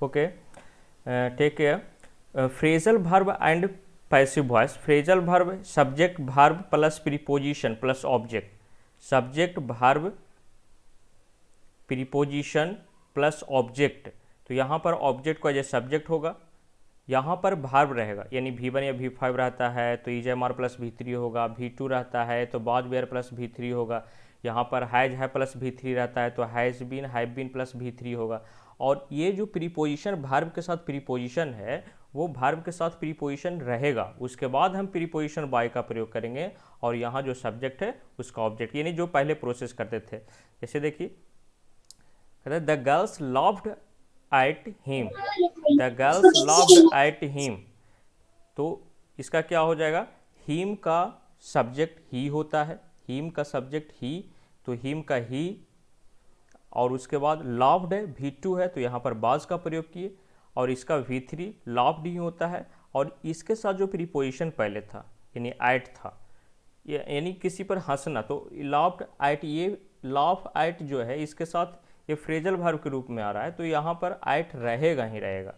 Okay, take care. Phrasal verb and passive voice. Phrasal verb subject verb plus preposition plus object, subject verb preposition plus object. तो यहाँ पर object का जैसे subject होगा, यहाँ पर वर्ब रहेगा, यानी V1 या V5 रहता है तो is M R plus V3 होगा, V2 रहता है तो वाज वेयर प्लस V3 होगा, यहाँ पर हैज है प्लस V3 रहता है तो has been have been plus V3 होगा। और ये जो प्रीपोजिशन वर्ब के साथ प्रीपोजिशन है वो वर्ब के साथ प्रीपोजिशन रहेगा, उसके बाद हम प्रीपोजिशन बाय का प्रयोग करेंगे और यहाँ जो सब्जेक्ट है उसका ऑब्जेक्ट, यानी जो पहले प्रोसेस करते थे। जैसे देखिए, कहते the girls loved at him, the girls loved at him. तो इसका क्या हो जाएगा, हिम का सब्जेक्ट ही होता है, हिम का सब्जेक्ट ही, तो हिम का ही, और उसके बाद लव्ड है, V2 है तो यहाँ पर बाज का प्रयोग किए, और इसका V3 लव्ड ही होता है, और इसके साथ जो प्रीपोजिशन पहले था यानी एट था, यानी किसी पर हंसना, तो लव्ड एट, ये लव एट जो है इसके साथ ये फ्रेजल वर्ब के रूप में आ रहा है तो यहाँ पर एट रहेगा ही रहेगा,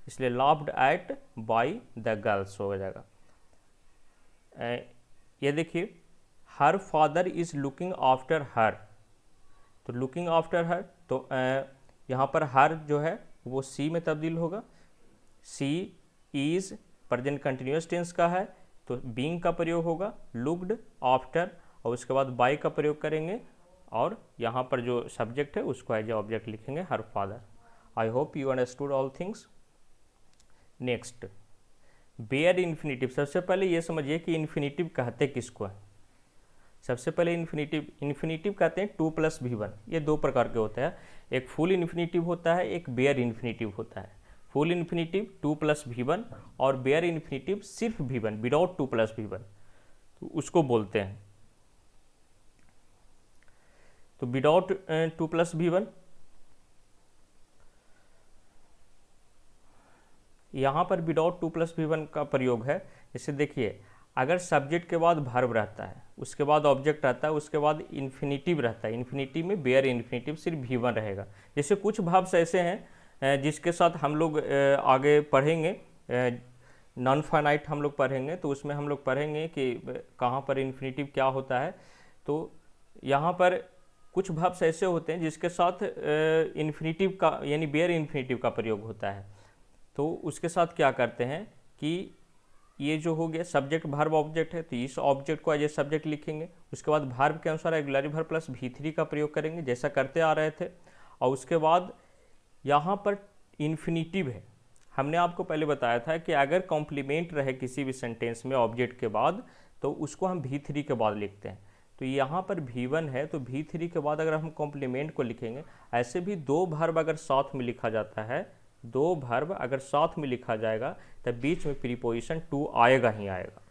इसलिए loved at by the girls हो जाएगा। ये देखिए, her father is looking after her, तो लुकिंग आफ्टर हर, तो यहाँ पर हर जो है वो सी में तब्दील होगा, सी इज प्रेजेंट कंटिन्यूस टेंस का है तो बीइंग का प्रयोग होगा, लुक्ड आफ्टर, और उसके बाद बाय का प्रयोग करेंगे, और यहाँ पर जो सब्जेक्ट है उसको एज ए ऑब्जेक्ट लिखेंगे, her father. I hope you understood all things. Next, bare infinitive. सबसे पहले ये समझिए कि इन्फिनिटिव कहते किसको है। सबसे पहले इन्फिनिटिव कहते हैं 2 + V1। ये दो प्रकार के होते हैं, एक फुल इन्फिनिटिव होता है, एक बेयर इन्फिनिटिव होता है। फुल इन्फिनिटिव 2 + V1 और बेयर इन्फिनिटिव सिर्फ V1 विदाउट 2 + V1, तो उसको बोलते हैं। तो विदाउट 2 + V1, यहाँ पर विदाउट 2 + V1 का प्रयोग है। जैसे देखिए, अगर सब्जेक्ट के बाद वर्ब रहता है, उसके बाद ऑब्जेक्ट रहता है, उसके बाद इन्फिनिटिव रहता है, इन्फिनिटिव में बेयर इन्फिनिटिव सिर्फ V1 रहेगा। जैसे कुछ वर्ब्स ऐसे हैं जिसके साथ हम लोग आगे पढ़ेंगे, नॉन फाइनाइट हम लोग पढ़ेंगे, तो उसमें हम लोग पढ़ेंगे कि कहाँ पर इन्फिनिटिव क्या होता है। तो यहाँ पर कुछ वर्ब्स ऐसे होते हैं जिसके साथ इन्फिनिटिव का यानी बेयर इन्फिनिटिव का प्रयोग होता है, तो उसके साथ क्या करते हैं कि ये जो हो गया सब्जेक्ट वर्ब ऑब्जेक्ट है तो इस ऑब्जेक्ट को एज ए सब्जेक्ट लिखेंगे, उसके बाद वर्ब के अनुसार ऑक्सिलरी वर्ब प्लस V3 का प्रयोग करेंगे जैसा करते आ रहे थे, और उसके बाद यहाँ पर इन्फिनिटिव है। हमने आपको पहले बताया था कि अगर कॉम्प्लीमेंट रहे किसी भी सेंटेंस में ऑब्जेक्ट के बाद तो उसको हम V3 के बाद लिखते हैं। तो यहाँ पर V1 है तो V3 के बाद अगर हम कॉम्प्लीमेंट को लिखेंगे, ऐसे भी दो वर्ब अगर साथ में लिखा जाता है, दो वर्ब अगर साथ में लिखा जाएगा तब बीच में प्रीपोजिशन 2 आएगा ही आएगा।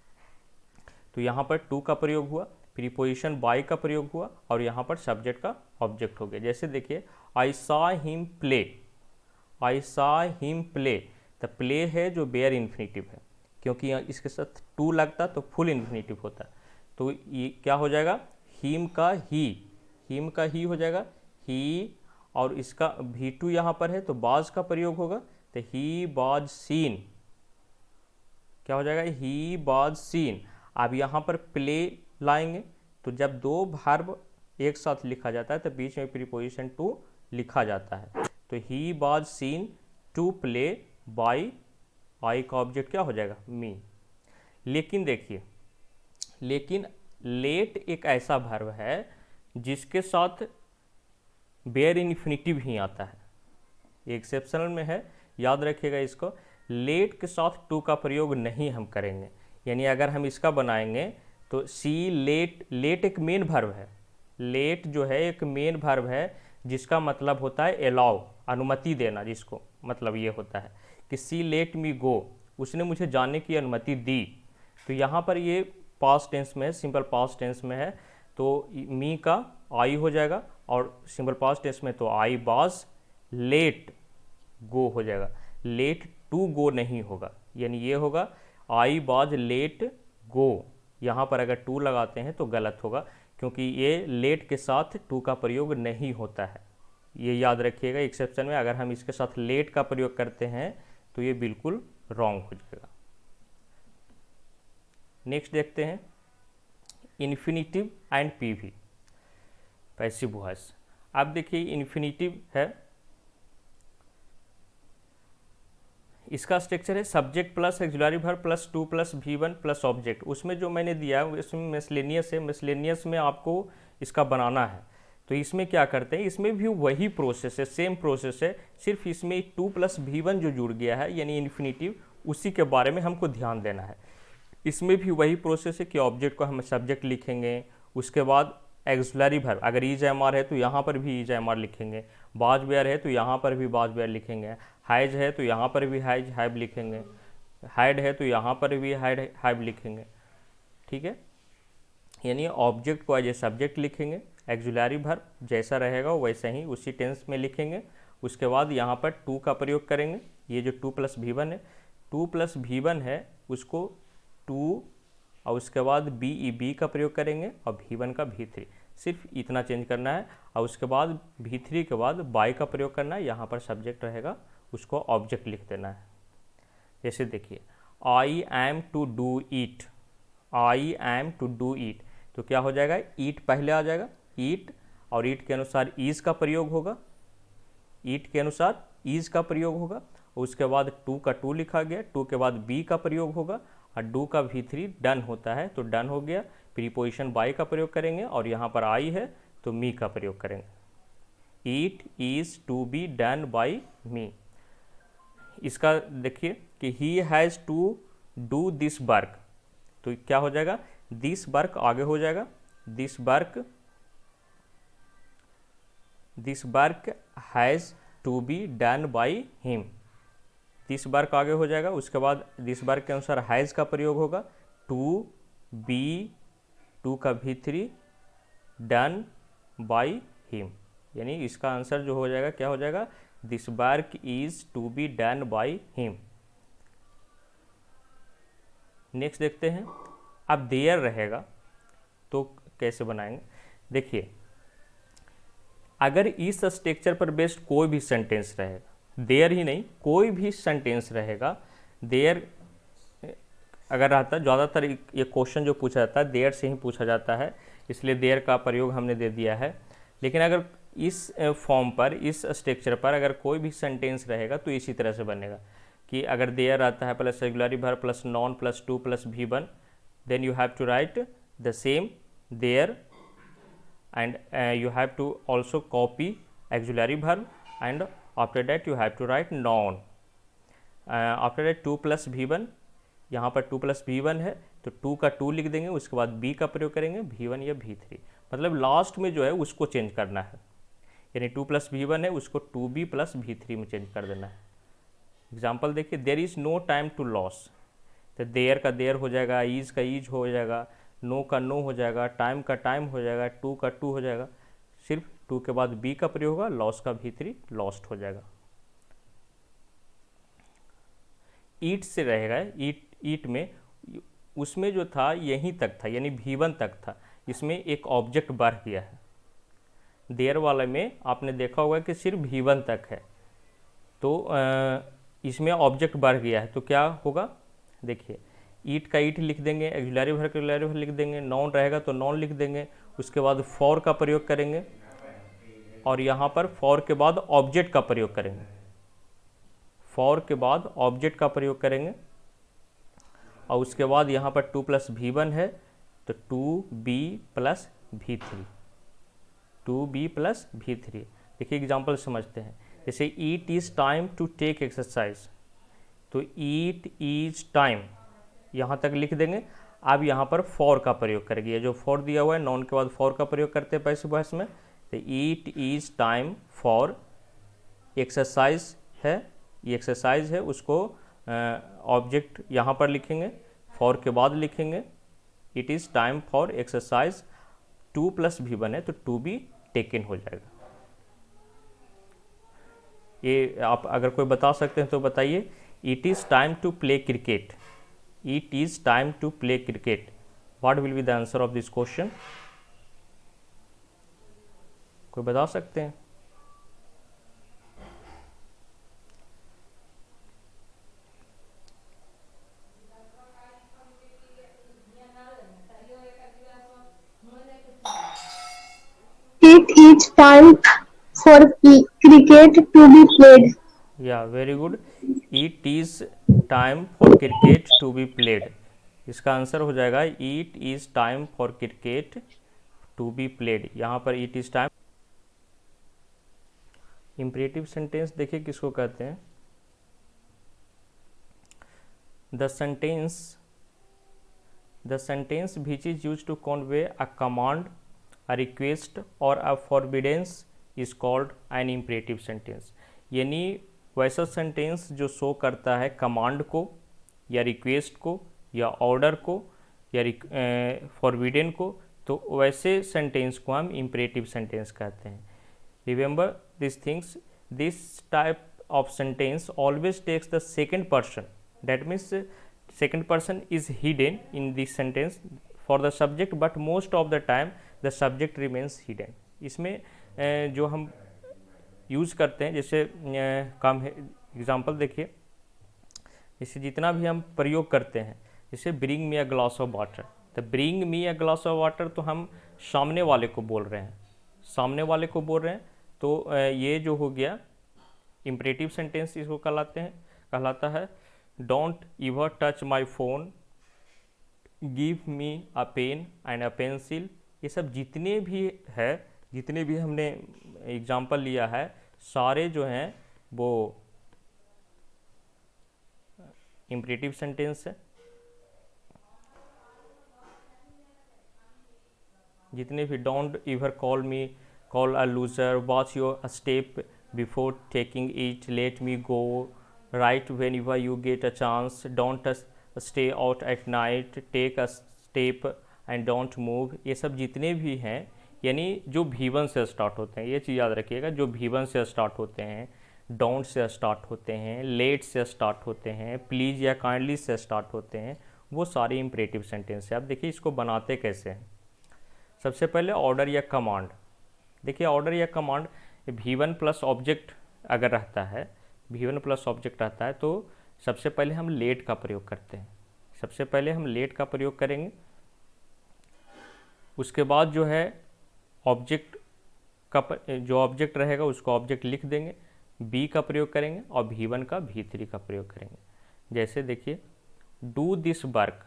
तो यहाँ पर 2 का प्रयोग हुआ, प्रीपोजिशन बाय का प्रयोग हुआ, और यहाँ पर सब्जेक्ट का ऑब्जेक्ट हो गया। जैसे देखिए, I saw him play, I saw him play, तो प्ले है जो बेयर इन्फिनिटिव है, क्योंकि इसके साथ 2 लगता तो फुल इन्फिनिटिव होता, तो ये क्या हो जाएगा, हिम का ही, हिम का ही हो जाएगा, ही, और इसका V2 यहाँ पर है तो बाज का प्रयोग होगा, तो ही बाज सीन, क्या हो जाएगा, ही बाज सीन। अब यहाँ पर प्ले लाएंगे, तो जब दो वर्ब एक साथ लिखा जाता है तो बीच में प्रीपोजिशन 2 लिखा जाता है, तो ही बाज सीन टू प्ले बाय, आई का ऑब्जेक्ट क्या हो जाएगा, मी। लेकिन देखिए, लेकिन लेट एक ऐसा वर्ब है जिसके साथ बेयर इन्फिनिटिव ही आता है, एक्सेप्शनल में है, याद रखिएगा इसको। लेट के साथ 2 का प्रयोग नहीं हम करेंगे, यानी अगर हम इसका बनाएंगे तो सी लेट, लेट एक मेन वर्ब है, लेट जो है एक मेन वर्ब है जिसका मतलब होता है अलाउ, अनुमति देना, जिसको मतलब ये होता है कि सी लेट मी गो, उसने मुझे जाने की अनुमति दी। तो यहाँ पर ये पास्ट टेंस में है, सिंपल पास्ट टेंस में है, तो मी का आई हो जाएगा, और सिंपल पास्ट टेंस में तो आई वाज लेट गो हो जाएगा, लेट टू गो नहीं होगा, यानी ये होगा आई वाज लेट गो। यहाँ पर अगर 2 लगाते हैं तो गलत होगा, क्योंकि ये लेट के साथ 2 का प्रयोग नहीं होता है। ये याद रखिएगा, एक्सेप्शन में अगर हम इसके साथ लेट का प्रयोग करते हैं तो ये बिल्कुल रॉन्ग हो जाएगा। नेक्स्ट देखते हैं infinitive and PV, passive voice. आप देखिए इन्फिनिटिव है, इसका स्ट्रक्चर है subject plus auxiliary verb plus to plus V1 plus object. उसमें जो मैंने दिया है इसमें मिसलेनियस है, मिसलेनियस में आपको इसका बनाना है। तो इसमें क्या करते हैं, इसमें भी वही प्रोसेस है, सेम प्रोसेस है, सिर्फ इसमें टू प्लस V1 जो जुड़ गया है यानी इन्फिनिटिव, उसी के बारे में हमको ध्यान देना है। इसमें भी वही प्रोसेस है कि ऑब्जेक्ट को हम सब्जेक्ट लिखेंगे, उसके बाद एक्सुलरी वर्ब, अगर ईज एम आर है तो यहाँ पर भी ईज एम आर लिखेंगे, बाज वेयर है तो यहाँ पर भी बाज वेयर लिखेंगे, हाइज है तो यहाँ पर भी हाइज हाइब लिखेंगे, हाइड है तो यहाँ पर भी हाइड हाइब लिखेंगे। ठीक है, यानी ऑब्जेक्ट को एज ए सब्जेक्ट लिखेंगे, एक्सुलरी वर्ब जैसा रहेगा वैसा ही उसी टेंस में लिखेंगे। उसके बाद यहाँ पर टू का प्रयोग करेंगे, ये जो टू प्लस V1 है, टू प्लस V1 है उसको टू और उसके बाद बी का प्रयोग करेंगे और V1 का V3, सिर्फ इतना चेंज करना है। और उसके बाद V3 के बाद बाय का प्रयोग करना है, यहाँ पर सब्जेक्ट रहेगा उसको ऑब्जेक्ट लिख देना है। जैसे देखिए I am to do eat, I am to do eat, तो क्या हो जाएगा, ईट पहले आ जाएगा, ईट और ईट के अनुसार ईज का प्रयोग होगा, ईट के अनुसार ईज का प्रयोग होगा। उसके बाद टू का टू लिखा गया, टू के बाद बी का प्रयोग होगा और डू का V3 डन होता है तो डन हो गया। प्रीपोजिशन बाय का प्रयोग करेंगे और यहाँ पर आई है तो मी का प्रयोग करेंगे। It is to be done by me. इसका देखिए कि he has to do this work, तो क्या हो जाएगा, दिस वर्क आगे हो जाएगा, this work has to be done by him, this work आगे हो जाएगा। उसके बाद दिस वर्क के अनुसार हैज़ का प्रयोग होगा, टू बी टू का V3 डन बाय हिम, यानी इसका आंसर जो हो जाएगा क्या हो जाएगा, this work is to be done by him. Next देखते हैं, अब देयर रहेगा तो कैसे बनाएंगे। देखिए अगर इस स्ट्रक्चर पर बेस्ड कोई भी सेंटेंस रहेगा, देयर ही नहीं कोई भी सेंटेंस रहेगा, देयर अगर रहता, ज़्यादातर ये क्वेश्चन जो पूछा जाता है देयर से ही पूछा जाता है, इसलिए देयर का प्रयोग हमने दे दिया है। लेकिन अगर इस फॉर्म पर, इस स्ट्रक्चर पर अगर कोई भी सेंटेंस रहेगा तो इसी तरह से बनेगा कि अगर देयर आता है plus regularly verb plus non plus to plus V1, then you have to write the same there and you have to also copy auxiliary verb and after that you have to write noun. After that 2 plus V1, यहाँ पर 2 plus V1 है तो 2 का 2 लिख देंगे, उसके बाद B का प्रयोग करेंगे, V1 या V3, मतलब लास्ट में जो है उसको चेंज करना है, यानी 2 plus V1 है उसको 2B plus V3 में चेंज कर देना है। एग्जाम्पल देखिए, there is no time to loss, तो देयर का देयर हो जाएगा, ईज का ईज हो जाएगा, नो का नो हो जाएगा, टाइम का टाइम हो जाएगा, टू का टू हो जाएगा, सिर्फ टू के बाद बी का प्रयोग होगा, लॉस का V3 लॉस्ट हो जाएगा। ईट से रहेगा, ईट में उसमें जो था यहीं तक था, यानी V1 तक था, इसमें एक ऑब्जेक्ट बढ़ गया है। देयर वाले में आपने देखा होगा कि सिर्फ V1 तक है, तो इसमें ऑब्जेक्ट बढ़ गया है, तो क्या होगा, देखिए ईट का ईट लिख देंगे, एक्सुलरी वर्ब लिख देंगे, नॉन रहेगा तो नॉन लिख देंगे, उसके बाद फॉर का प्रयोग करेंगे और यहाँ पर फॉर के बाद ऑब्जेक्ट का प्रयोग करेंगे, फॉर के बाद ऑब्जेक्ट का प्रयोग करेंगे और उसके बाद यहाँ पर 2 प्लस V1 है तो 2B plus V3, 2B plus V3। देखिए एग्जाम्पल समझते हैं, जैसे it is time to take exercise, तो ईट इज़ टाइम यहाँ तक लिख देंगे। अब यहाँ पर फॉर का प्रयोग करेंगे, ये जो फॉर दिया हुआ है नॉन के बाद फॉर का प्रयोग करते हैं पैसिव वॉइस में, तो it is time for exercise है, ये एक्सरसाइज है, उसको ऑब्जेक्ट यहाँ पर लिखेंगे, फॉर के बाद लिखेंगे it is time for exercise, 2 plus V1 है तो 2B टेकन हो जाएगा। ये आप अगर कोई बता सकते हैं तो बताइए, it is time to play cricket, it is time to play cricket, what will be the answer of this question? कोई बता सकते हैं? time for cricket to be played? या very good, it is time for cricket to be played. इसका answer हो जाएगा it is time for cricket to be played. यहाँ पर it is time. Imperative sentence देखिए किसको कहते हैं। The sentence the sentence which is use to convey a command, a request और a forbiddance is called an imperative sentence. यानी वैसा sentence जो शो करता है कमांड को या रिक्वेस्ट को या ऑर्डर को या फॉरबिडन को, तो वैसे सेंटेंस को हम इम्परेटिव सेंटेंस कहते हैं। Remember this things, this type of sentence always takes the second person. That means second person is hidden in this sentence for the subject, but most of the time the subject remains hidden. इसमें जो हम use करते हैं, जैसे काम है example देखिए, जैसे जितना भी हम प्रयोग करते हैं, जैसे bring me a glass of water, तो bring me a glass of water तो हम सामने वाले को बोल रहे हैं, सामने वाले को बोल रहे हैं, तो ये जो हो गया इम्परेटिव सेंटेंस इसको कहलाता है। Don't ever touch my phone, give me a pen and a pencil, ये सब जितने भी है, जितने भी हमने एग्जाम्पल लिया है, सारे जो हैं वो इम्परेटिव सेंटेंस है। जितने भी don't इवर call me, call a loser, watch your step before taking it, let me go, write whenever you get a chance, don't stay out at night, take a step and don't move, ये सब जितने भी हैं, यानी जो भी1 से start होते हैं, ये चीज़ याद रखिएगा, जो भी1 से स्टार्ट होते हैं, डोंट से स्टार्ट होते हैं, लेट से स्टार्ट होते हैं, प्लीज़ या काइंडली से स्टार्ट होते हैं, वो सारे इम्परेटिव सेंटेंस है। अब देखिए इसको बनाते कैसे हैं। सबसे पहले ऑर्डर या कमांड। देखिए ऑर्डर या कमांड, V1 प्लस ऑब्जेक्ट अगर रहता है, V1 प्लस ऑब्जेक्ट रहता है, तो सबसे पहले हम लेट का प्रयोग करते हैं। सबसे पहले हम लेट का प्रयोग करेंगे, उसके बाद जो है ऑब्जेक्ट का जो ऑब्जेक्ट रहेगा उसको ऑब्जेक्ट लिख देंगे, बी का प्रयोग करेंगे और V1 का V3 का प्रयोग करेंगे। जैसे देखिए do this work,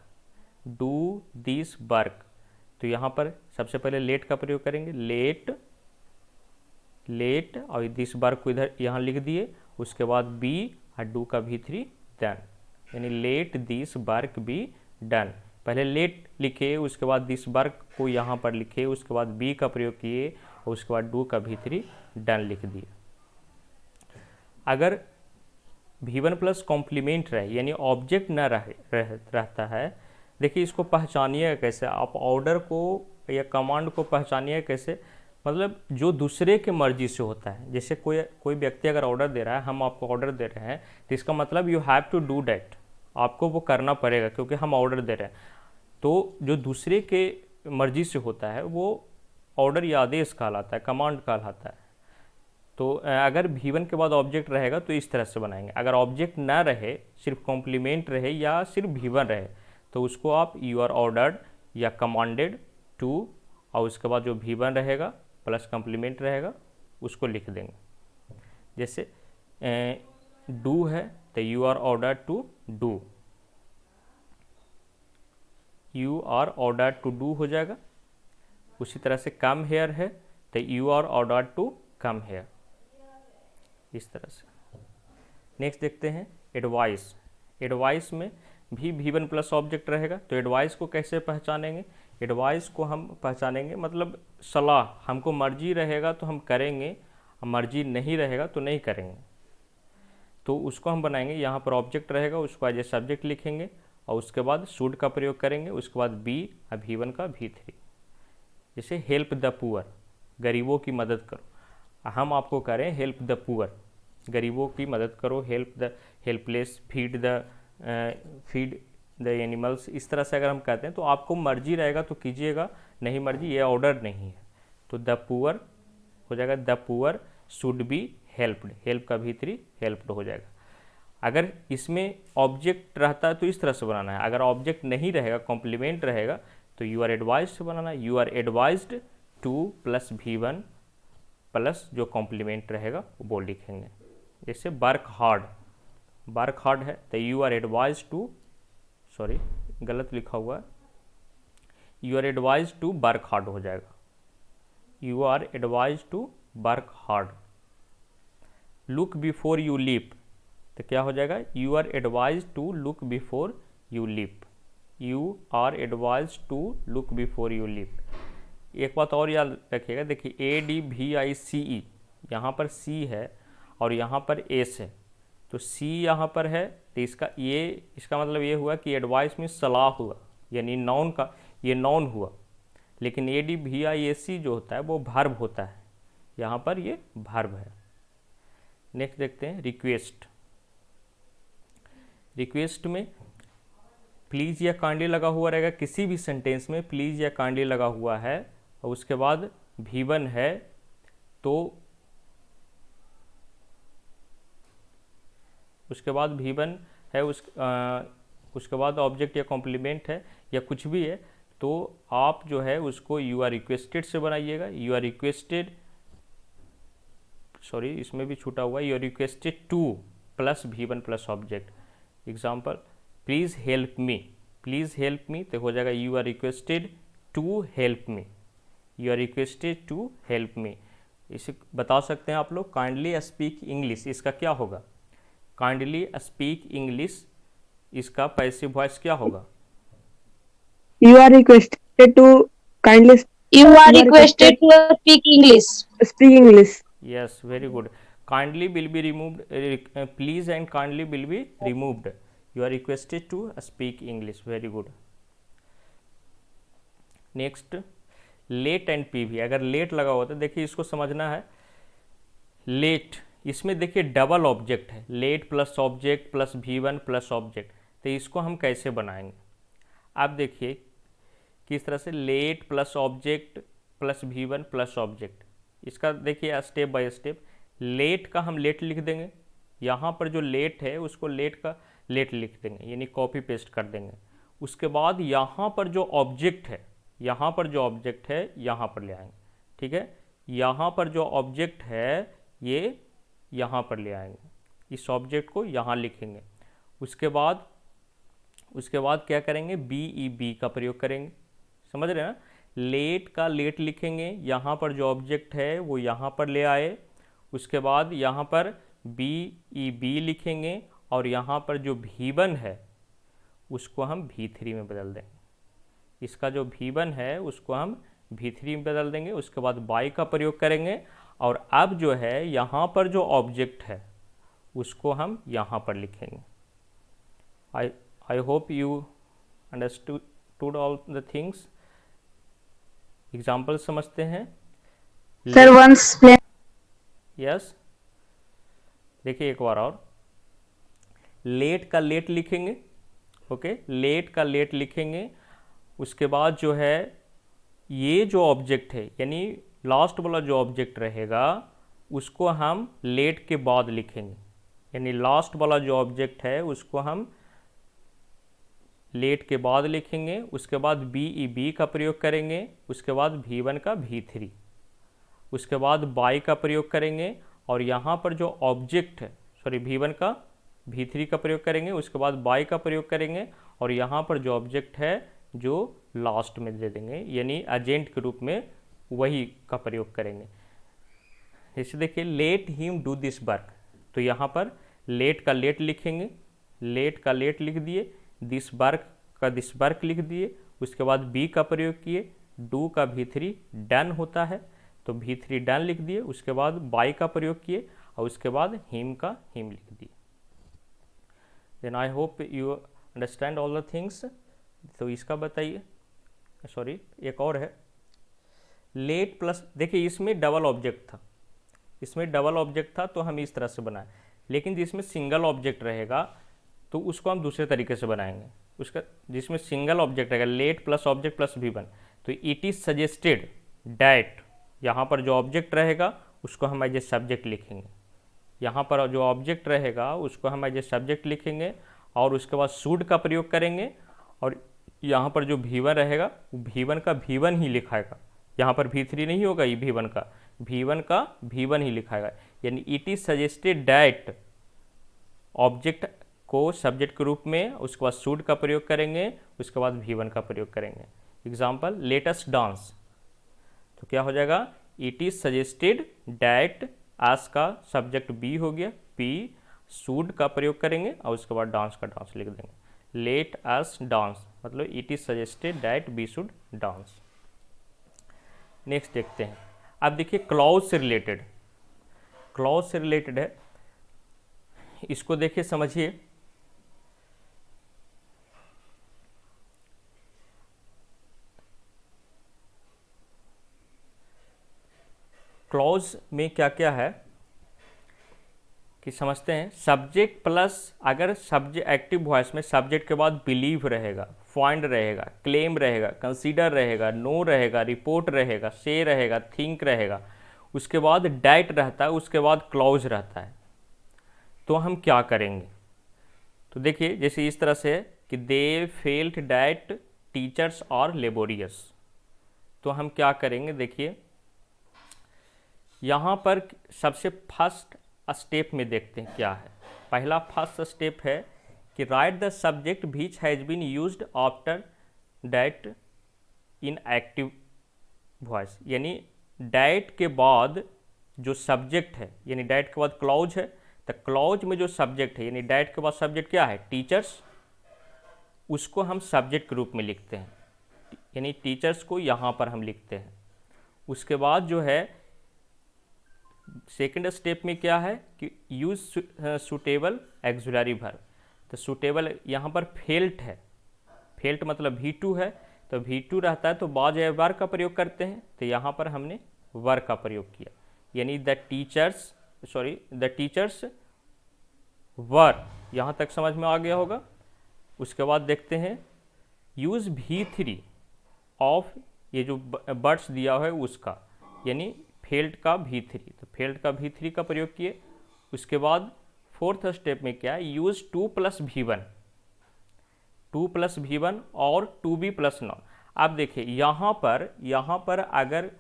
do this work, तो यहाँ पर सबसे पहले लेट का प्रयोग करेंगे, लेट, लेट और दिस बार को इधर यहाँ लिख दिए, उसके बाद बी और डू का V3 डन, यानी let this work be done. पहले लेट लिखे, उसके बाद दिस वर्क को यहाँ पर लिखे, उसके बाद बी का प्रयोग किए और उसके बाद डू का V3 डन लिख दिए। अगर V1 प्लस कॉम्प्लीमेंट रहे, यानी ऑब्जेक्ट न रहता है, देखिए इसको पहचानिए कैसे, आप ऑर्डर को या कमांड को पहचानिए कैसे, मतलब जो दूसरे के मर्जी से होता है। जैसे कोई व्यक्ति अगर ऑर्डर दे रहा है, हम आपको ऑर्डर दे रहे हैं, तो इसका मतलब you have to do that, आपको वो करना पड़ेगा क्योंकि हम ऑर्डर दे रहे हैं। तो जो दूसरे के मर्जी से होता है वो ऑर्डर या आदेश कहलाता है, कमांड कहलाता है। तो अगर V1 के बाद ऑब्जेक्ट रहेगा तो इस तरह से बनाएंगे। अगर ऑब्जेक्ट ना रहे, सिर्फ कॉम्प्लीमेंट रहे या सिर्फ V1 रहे, तो उसको आप यू आर ऑर्डर्ड या कमांडेड टू, और उसके बाद जो V1 रहेगा प्लस कॉम्प्लीमेंट रहेगा उसको लिख देंगे। जैसे डू है तो you are order to do, you are order to do हो जाएगा। उसी तरह से कम हेयर है तो you are order to come here, इस तरह से। नेक्स्ट देखते हैं एडवाइस। एडवाइस में भी V1 प्लस ऑब्जेक्ट रहेगा, तो एडवाइस को कैसे पहचानेंगे। एडवाइस को हम पहचानेंगे मतलब सलाह, हमको मर्जी रहेगा तो हम करेंगे, मर्जी नहीं रहेगा तो नहीं करेंगे। तो उसको हम बनाएंगे, यहाँ पर ऑब्जेक्ट रहेगा, उसको एज ए सब्जेक्ट लिखेंगे और उसके बाद शुड का प्रयोग करेंगे, उसके बाद बी और V1 का V3। जैसे हेल्प द पुअर, गरीबों की मदद करो, हम आपको करें हेल्प द पुअर, गरीबों की मदद करो, help the helpless, feed the animals, इस तरह से अगर हम कहते हैं तो आपको मर्जी रहेगा तो कीजिएगा, नहीं मर्जी ये ऑर्डर नहीं है। तो द पुअर हो जाएगा, the poor should be helped, help का V3 हेल्प्ड हो जाएगा। अगर इसमें ऑब्जेक्ट रहता है तो इस तरह से बनाना है, अगर ऑब्जेक्ट नहीं रहेगा, कॉम्प्लीमेंट रहेगा, तो यू आर एडवाइज से बनाना है, you are advised to plus V1 plus जो कॉम्प्लीमेंट रहेगा वो लिखेंगे। जैसे वर्क हार्ड है तो you are advise to, sorry गलत लिखा हुआ है, you are advise to work hard हो जाएगा, you are advise to work hard. Look before you leap तो क्या हो जाएगा, you are advise to look before you leap, you are advise to look before you leap. एक बात और याद रखिएगा, देखिए ADVICE, यहाँ पर C है और यहाँ पर एस है, तो C यहाँ पर है तो इसका मतलब ये हुआ कि एडवाइस में सलाह हुआ, यानी नाउन का ये नाउन हुआ। लेकिन ADVIAC जो होता है वो वर्ब होता है, यहाँ पर ये वर्ब है। नेक्स्ट देखते हैं रिक्वेस्ट में प्लीज़ या काइंडली लगा हुआ रहेगा, किसी भी सेंटेंस में प्लीज़ या काइंडली लगा हुआ है और उसके बाद V1 है तो उसके बाद V1 है, उसके बाद ऑब्जेक्ट या कॉम्प्लीमेंट है या कुछ भी है, तो आप जो है उसको यू आर रिक्वेस्टेड से बनाइएगा। यू आर रिक्वेस्टेड, सॉरी इसमें भी छूटा हुआ है, you are requested to plus V1 plus object. Example please help me तो हो जाएगा you are requested to help me, you are requested to help me. इसे बता सकते हैं आप लोग, काइंडली स्पीक इंग्लिश, इसका क्या होगा, काइंडली स्पीक इंग्लिश, इसका पैसिव वॉइस क्या होगा, You are requested to kindly You are requested to speak English. speak English. yes very good, kindly will be removed, please and kindly will be removed, you are requested to speak English, very good। Next let and PV, अगर let लगा हुआ तो देखिए इसको समझना है। Late इसमें देखिए डबल ऑब्जेक्ट है, late plus object plus V1 plus object, तो इसको हम कैसे बनाएंगे, आप देखिए किस तरह से, late plus object plus V1 plus object. इसका देखिए स्टेप बाय स्टेप, लेट का हम लेट लिख देंगे, यहाँ पर जो लेट है उसको लेट का लेट लिख देंगे, यानी कॉपी पेस्ट कर देंगे। उसके बाद यहाँ पर जो ऑब्जेक्ट है, यहाँ पर जो ऑब्जेक्ट है यहाँ पर ले आएंगे, ठीक है, यहाँ पर जो ऑब्जेक्ट है ये यहाँ पर ले आएंगे, इस ऑब्जेक्ट को यहाँ लिखेंगे। उसके बाद क्या करेंगे, BEB का प्रयोग करेंगे, समझ रहे हैं ना, लेट का लेट लिखेंगे, यहाँ पर जो ऑब्जेक्ट है वो यहाँ पर ले आए, उसके बाद यहाँ पर BEB लिखेंगे और यहाँ पर जो V1 है उसको हम V3 में बदल देंगे, इसका जो V1 है उसको हम V3 में बदल देंगे। उसके बाद बाई का प्रयोग करेंगे और अब जो है यहाँ पर जो ऑब्जेक्ट है उसको हम यहाँ पर लिखेंगे। I hope you understood all the things। Example समझते हैं। Sir, once explain. यस देखिए एक बार और, लेट का लेट लिखेंगे, ओके, लेट का लेट लिखेंगे। उसके बाद जो है ये जो ऑब्जेक्ट है, यानी लास्ट वाला जो ऑब्जेक्ट रहेगा उसको हम लेट के बाद लिखेंगे, यानी लास्ट वाला जो ऑब्जेक्ट है उसको हम लेट के बाद लिखेंगे। उसके बाद BEB का प्रयोग करेंगे, उसके बाद V1 का V3, उसके बाद बाई का प्रयोग करेंगे और यहाँ पर जो ऑब्जेक्ट है, सॉरी V1 का V3 का प्रयोग करेंगे, उसके बाद बाई का प्रयोग करेंगे और यहाँ पर जो ऑब्जेक्ट है जो लास्ट में दे देंगे, यानी एजेंट के रूप में वही का प्रयोग करेंगे। जैसे देखिए let him do this work, तो यहाँ पर लेट का लेट लिखेंगे, लेट का लेट लिख दिए, दिस वर्क लिख दिए, उसके बाद बी का प्रयोग किए, डू का V3 डन होता है तो V3 डन लिख दिए, उसके बाद बाई का प्रयोग किए और उसके बाद हिम का हिम लिख दिए। Then I hope you understand all the things. तो इसका बताइए, सॉरी एक और है, लेट प्लस, देखिए इसमें डबल ऑब्जेक्ट था, इसमें डबल ऑब्जेक्ट था तो हम इस तरह से बनाए, लेकिन जिसमें सिंगल ऑब्जेक्ट रहेगा तो उसको हम दूसरे तरीके से बनाएंगे। उसका जिसमें सिंगल ऑब्जेक्ट रहेगा, late plus object plus V1, तो इट इज़ सजेस्टेड डैट, यहाँ पर जो ऑब्जेक्ट रहेगा उसको हम एज ए सब्जेक्ट लिखेंगे, यहाँ पर जो ऑब्जेक्ट रहेगा उसको हम एज ए सब्जेक्ट लिखेंगे और उसके बाद शुड का प्रयोग करेंगे और यहाँ पर जो V1 रहेगा V1 का V1 ही लिखाएगा, यहाँ पर V3 नहीं होगा, ये V1 का V1 का V1 ही लिखाएगा, यानी it is suggested that object को सब्जेक्ट के रूप में, उसके बाद शुड का प्रयोग करेंगे, उसके बाद V1 का प्रयोग करेंगे। एग्जाम्पल लेट अस डांस, तो क्या हो जाएगा, it is suggested that, S का सब्जेक्ट बी हो गया, पी शुड का प्रयोग करेंगे और उसके बाद डांस का डांस लिख देंगे। लेट अस डांस मतलब it is suggested that we should dance. Next देखते हैं, अब देखिए क्लॉज से रिलेटेड, क्लॉज से रिलेटेड है, इसको देखिए समझिए। क्लॉज में क्या क्या है कि समझते हैं। सब्जेक्ट प्लस, अगर सब्जेक्ट एक्टिव वॉइस में सब्जेक्ट के बाद बिलीव रहेगा, फाइंड रहेगा, क्लेम रहेगा, कंसीडर रहेगा, नो रहेगा, रिपोर्ट रहेगा, से रहेगा, थिंक रहेगा, उसके बाद डैट रहता है, उसके बाद क्लॉज रहता है, तो हम क्या करेंगे। तो देखिए जैसे इस तरह से है कि they felt that teachers are laborious, तो हम क्या करेंगे। देखिए यहाँ पर सबसे फर्स्ट स्टेप में देखते हैं क्या है। पहला फर्स्ट स्टेप है कि write the subject which has been used after that in active voice, यानी डैट के बाद जो सब्जेक्ट है, यानी डैट के बाद क्लॉज है, तो क्लॉज में जो सब्जेक्ट है, यानी डैट के बाद सब्जेक्ट क्या है, टीचर्स, उसको हम सब्जेक्ट के रूप में लिखते हैं, यानी टीचर्स को यहाँ पर हम लिखते हैं। उसके बाद जो है सेकेंड स्टेप में क्या है कि यूज सुटेबल एक्सुलरी वर्ब, तो सुटेबल यहाँ पर फेल्ट है, फेल्ट मतलब V2 है, तो V2 रहता है तो बाद वर का प्रयोग करते हैं, तो यहाँ पर हमने वर का प्रयोग किया, यानी द टीचर्स वर, यहाँ तक समझ में आ गया होगा। उसके बाद देखते हैं यूज V3 ऑफ, ये जो बर्ड्स दिया है उसका, यानी फेल्ट का V3, तो फेल्ट का V3 का प्रयोग किए। उसके बाद फोर्थ स्टेप में क्या है, यूज 2 + V1, 2 + V1 और 2B + नॉन। अब देखिए यहाँ पर अगर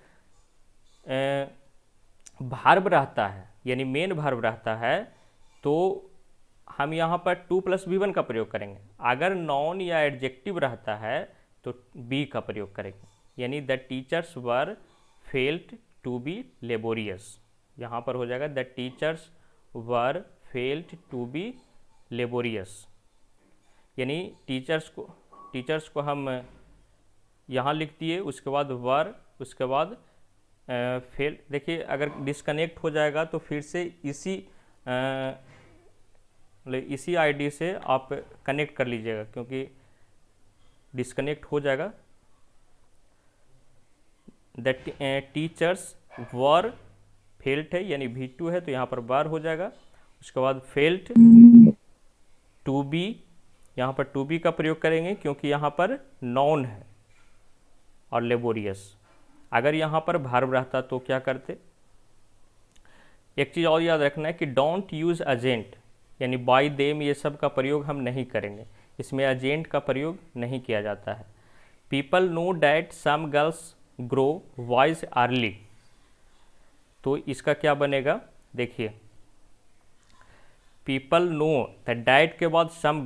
वर्ब रहता है, यानी मेन वर्ब रहता है, तो हम यहाँ पर 2 + V1 का प्रयोग करेंगे। अगर नॉन या एडजेक्टिव रहता है तो बी का प्रयोग करेंगे, यानी the teachers were felt to be laborious, यहाँ पर हो जाएगा the teachers were felt to be laborious, यानी टीचर्स को हम यहाँ लिख दिए, उसके बाद वर, उसके बाद फेल। देखिए अगर डिस्कनेक्ट हो जाएगा तो फिर से इसी आईडी से आप कनेक्ट कर लीजिएगा, क्योंकि डिस्कनेक्ट हो जाएगा। द टीचर्स वर फेल्ट है, यानी V2 है, तो यहाँ पर बार हो जाएगा। उसके बाद फेल्ट टू बी, यहाँ पर टू बी का प्रयोग करेंगे क्योंकि यहाँ पर नॉन है, और लेबोरियस। अगर यहाँ पर वर्ब रहता तो क्या करते। एक चीज़ और याद रखना है कि डोंट यूज़ एजेंट, यानी बाय देम, ये सब का प्रयोग हम नहीं करेंगे, इसमें एजेंट का प्रयोग नहीं किया जाता है। People know that some girls grow wise early, तो इसका क्या बनेगा, देखिए पीपल नो द डैट के बाद सम